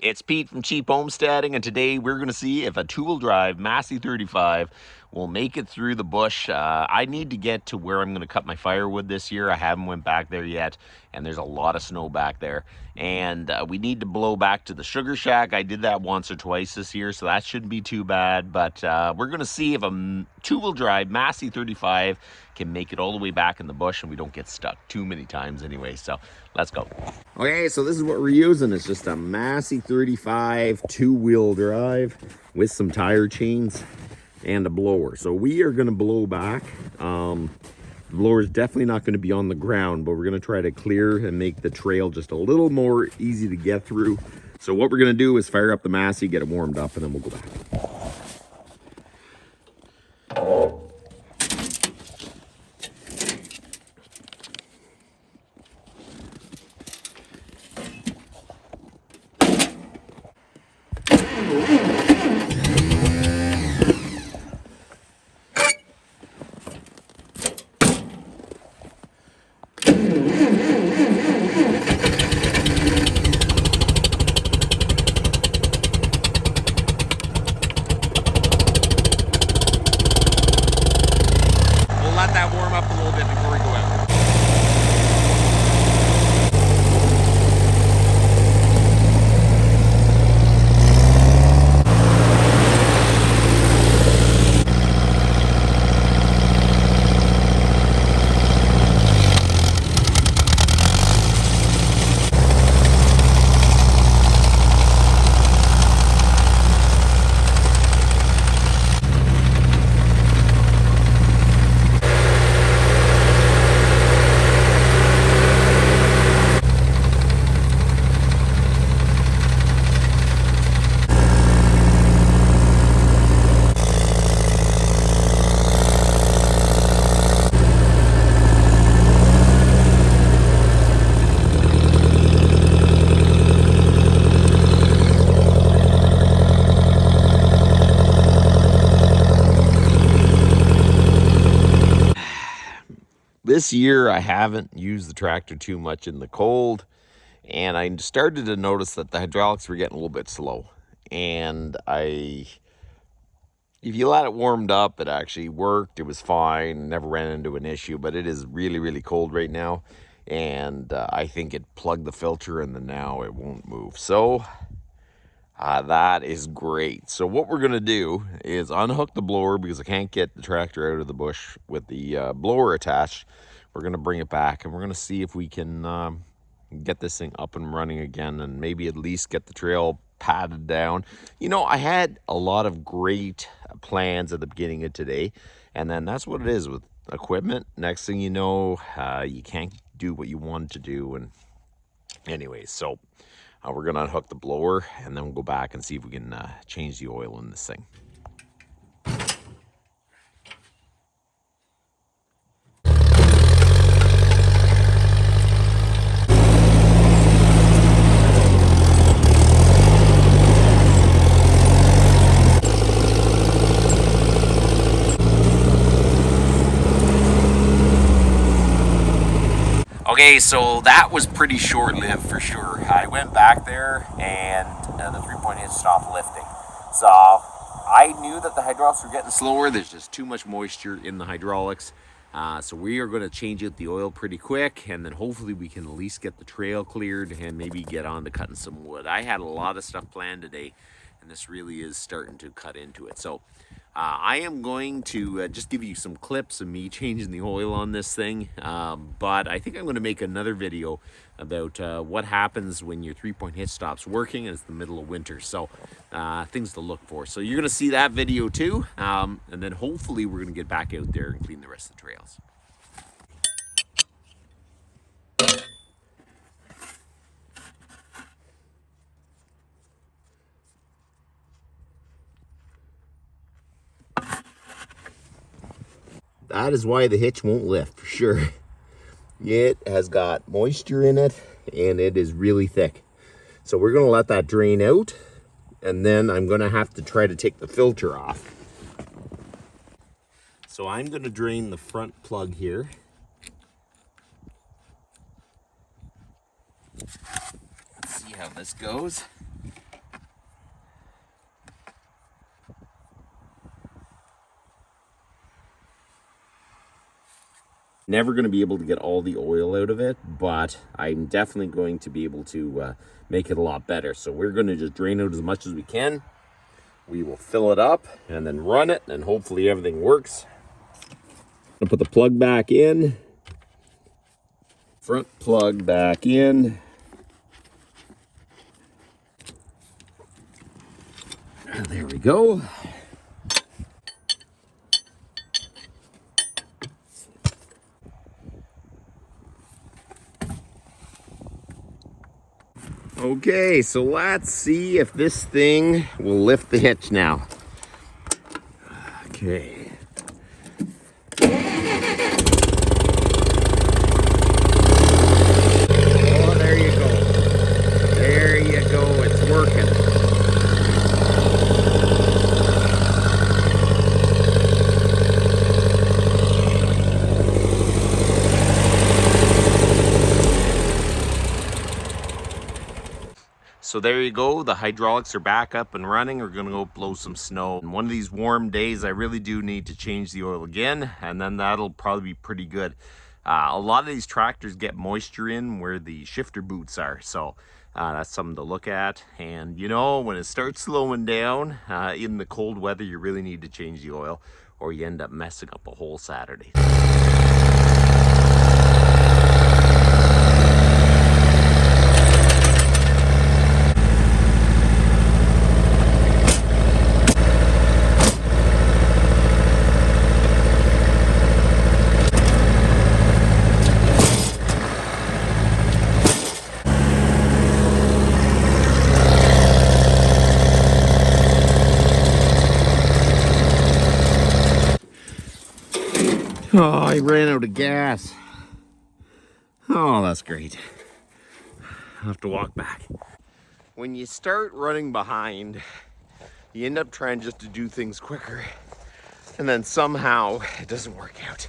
It's Pete from Cheap Homesteading, and today we're going to see if a two-wheel drive Massey 35 will make it through the bush. I need to get to where I'm going to cut my firewood this year. I haven't went back there yet, and there's a lot of snow back there. And we need to blow back to the sugar shack. I did that once or twice this year, so that shouldn't be too bad. But we're going to see if a two-wheel drive Massey 35 can make it all the way back in the bush and we don't get stuck too many times anyway. So let's go. Okay, so this is what we're using. It's just a Massey 35 two-wheel drive with some tire chains and a blower. So we are going to blow back. The blower is definitely not going to be on the ground, but we're going to try to clear and make the trail just a little more easy to get through. So what we're going to do is fire up the Massey, get it warmed up, and then we'll go back. Let that warm up a little bit before we go out. This year I haven't used the tractor too much in the cold, and I started to notice that the hydraulics were getting a little bit slow. And if you let it warmed up, it actually worked. It was fine, never ran into an issue, but it is really, really cold right now. And I think it plugged the filter and then now it won't move. So that is great. So what we're going to do is unhook the blower because I can't get the tractor out of the bush with the blower attached. We're going to bring it back and we're going to see if we can get this thing up and running again and maybe at least get the trail padded down. You know, I had a lot of great plans at the beginning of today, and then that's what it is with equipment. Next thing you know, you can't do what you wanted to do. And anyways, so we're going to unhook the blower and then we'll go back and see if we can change the oil in this thing. Okay, so that was pretty short-lived for sure. I went back there and the 3-point hitch stopped lifting. So I knew that the hydraulics were getting slower. There's just too much moisture in the hydraulics. So we are going to change out the oil pretty quick, and then hopefully we can at least get the trail cleared and maybe get on to cutting some wood. I had a lot of stuff planned today, and this really is starting to cut into it. So I am going to just give you some clips of me changing the oil on this thing, but I think I'm going to make another video about what happens when your 3-point hitch stops working and it's the middle of winter. So things to look for. So you're going to see that video too, and then hopefully we're going to get back out there and clean the rest of the trails. That is why the hitch won't lift for sure. It has got moisture in it and it is really thick. So we're going to let that drain out, and then I'm going to have to try to take the filter off. So I'm going to drain the front plug here. Let's see how this goes. Never going to be able to get all the oil out of it, but I'm definitely going to be able to make it a lot better. So we're going to just drain out as much as we can. We will fill it up and then run it, and hopefully everything works. I'll put the plug back in. Front plug back in. And there we go. Okay, so let's see if this thing will lift the hitch now. Okay. Oh, there you go. There you go, it's working. So there you go, the hydraulics are back up and running. We're gonna go blow some snow. And one of these warm days, I really do need to change the oil again, and then that'll probably be pretty good. A lot of these tractors get moisture in where the shifter boots are, so that's something to look at. And you know, when it starts slowing down in the cold weather, you really need to change the oil, or you end up messing up a whole Saturday. Oh, I ran out of gas. Oh, that's great. I'll have to walk back. When you start running behind, you end up trying just to do things quicker, and then somehow it doesn't work out.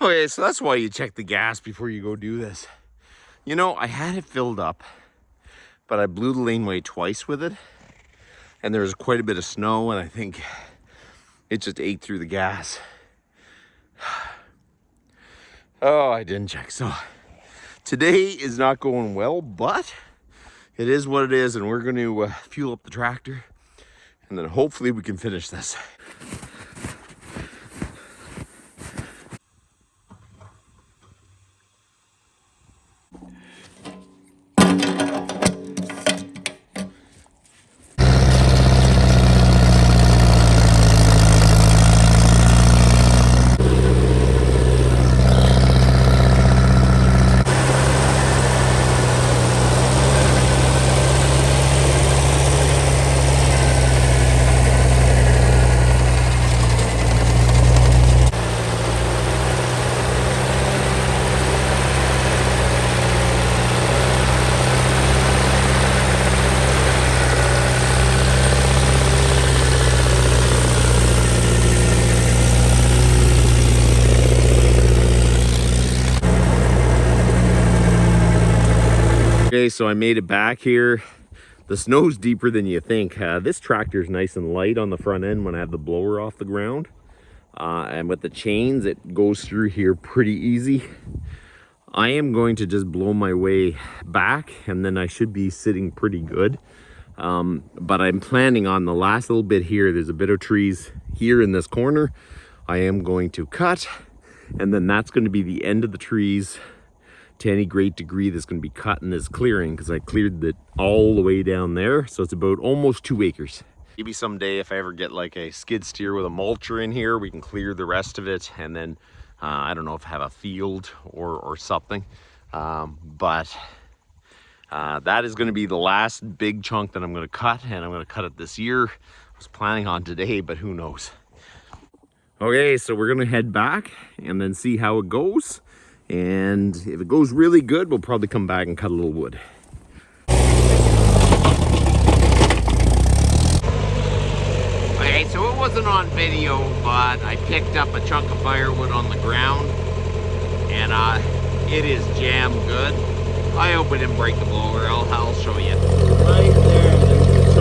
Okay, so that's why you check the gas before you go do this. You know, I had it filled up, but I blew the laneway twice with it, and there was quite a bit of snow, and I think it just ate through the gas. Oh, I didn't check. So today is not going well, but it is what it is, and we're going to fuel up the tractor, and then hopefully we can finish this. Okay, so I made it back here. The snow's deeper than you think. This tractor is nice and light on the front end when I have the blower off the ground. And with the chains, it goes through here pretty easy. I am going to just blow my way back, and then I should be sitting pretty good. But I'm planning on the last little bit here. There's a bit of trees here in this corner. I am going to cut, and then that's going to be the end of the trees to any great degree that's going to be cut in this clearing, because I cleared it all the way down there. So it's about almost 2 acres. Maybe someday if I ever get like a skid steer with a mulcher in here, we can clear the rest of it, and then I don't know if I have a field or something. But that is going to be the last big chunk that I'm going to cut, and I'm going to cut it this year. I was planning on today, but who knows. Okay, so we're going to head back and then see how it goes. And if it goes really good, we'll probably come back and cut a little wood. Okay, so it wasn't on video, but I picked up a chunk of firewood on the ground, and it is jam good. I hope it didn't break the blower. I'll show you. Right there, there's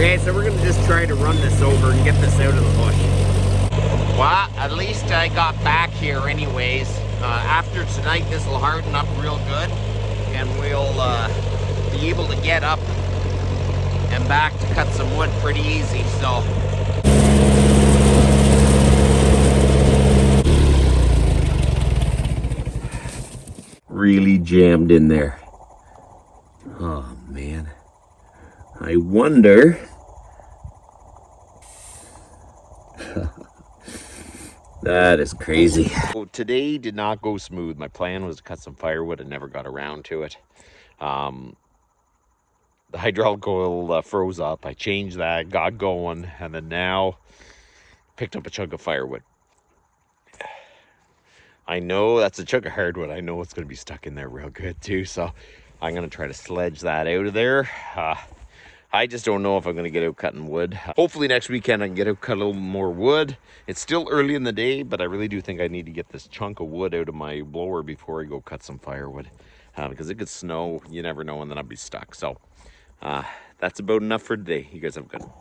Okay, so we're gonna just try to run this over and get this out of the bush. Well, at least I got back here anyways. After tonight, this will harden up real good, and we'll be able to get up and back to cut some wood pretty easy, so. Really jammed in there. Oh man. I wonder. That is crazy. So today did not go smooth. My plan was to cut some firewood and never got around to it. The hydraulic oil froze up. I changed that, got going, and then now picked up a chunk of firewood. I know that's a chunk of hardwood. I know it's going to be stuck in there real good too. So I'm going to try to sledge that out of there. I just don't know if I'm going to get out cutting wood. Hopefully next weekend I can get out cut a little more wood. It's still early in the day, but I really do think I need to get this chunk of wood out of my blower before I go cut some firewood. Because it could snow, you never know, and then I'll be stuck. So that's about enough for today. You guys have a good one.